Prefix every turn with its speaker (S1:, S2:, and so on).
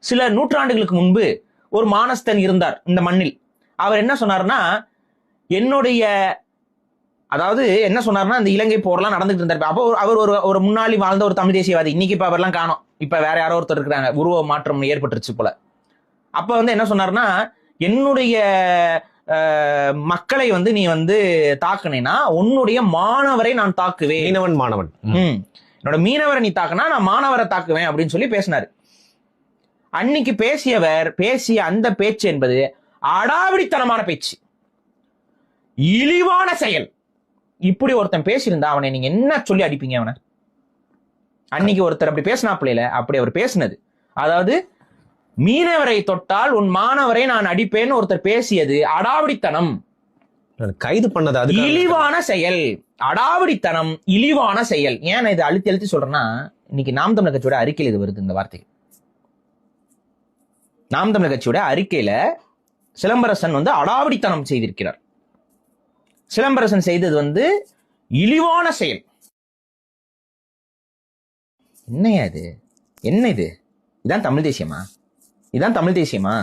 S1: சில நூற்றாண்டுகளுக்கு முன்பு ஒரு மானஸ்தன் இருந்தார் இந்த மண்ணில். அவர் என்ன சொன்னார்னா, என்னுடைய அதாவது என்ன சொன்னார்னா, இந்த இலங்கை போர்லாம் நடந்துட்டு இருந்தார். அப்போ அவர் ஒரு முன்னாடி வாழ்ந்த ஒரு தமிழ் தேசியவாதி. இன்னைக்கு இப்ப அவர்லாம் காணோம். இப்ப வேற யாரோ ஒருத்தர் இருக்கிறாங்க. உருவ மாற்றம் ஏற்பட்டுருச்சு போல. அப்ப என்ன சொன்னார்னா, என்னுடைய மக்களை நீ தாக்குனேன்னா உன்னுடைய மாணவரை நான் தாக்குவேன்.
S2: மீனவன் மாணவன்.
S1: என்னோட மீனவரை நீ தாக்குனா நான் மாணவரை தாக்குவேன் அப்படின்னு சொல்லி பேசினாரு. அன்னைக்கு பேசிய அந்த பேச்சு என்பது அடாவடித்தனமான பேச்சு, இழிவான செயல். இப்படி ஒருத்தன் பேசியிருந்தா அவனை நீங்க என்ன சொல்லி அடிப்பீங்க? அவனை அன்னைக்கு ஒருத்தர் அப்படி பேசினாப்ல, அப்படி அவர் பேசினது, அதாவது மீனவரை தொட்டால் உன் மாணவரை நான் அடிப்பேன்னு ஒருத்தர் பேசியது அடாவடித்தனம்,
S2: கைது பண்ணது
S1: இழிவான செயல், அடாவடித்தனம், இழிவான செயல். ஏன் நான் இதை அழுத்தி அழுத்தி சொல்றேன்னா, இன்னைக்கு நாம் தமிழர் கட்சியோட அறிக்கையில் இது வருது. இந்த வார்த்தை நாம் தமிழர் கட்சியோட அறிக்கையில சிலம்பரசன் அடாவடித்தனம் செய்திருக்கிறார். சிலம்பரசன் செய்தது இழிவான செயல். என்னையா இது? என்ன இது? இதான் தமிழ் தேசியமா? இதான் தமிழ் தேசியமா?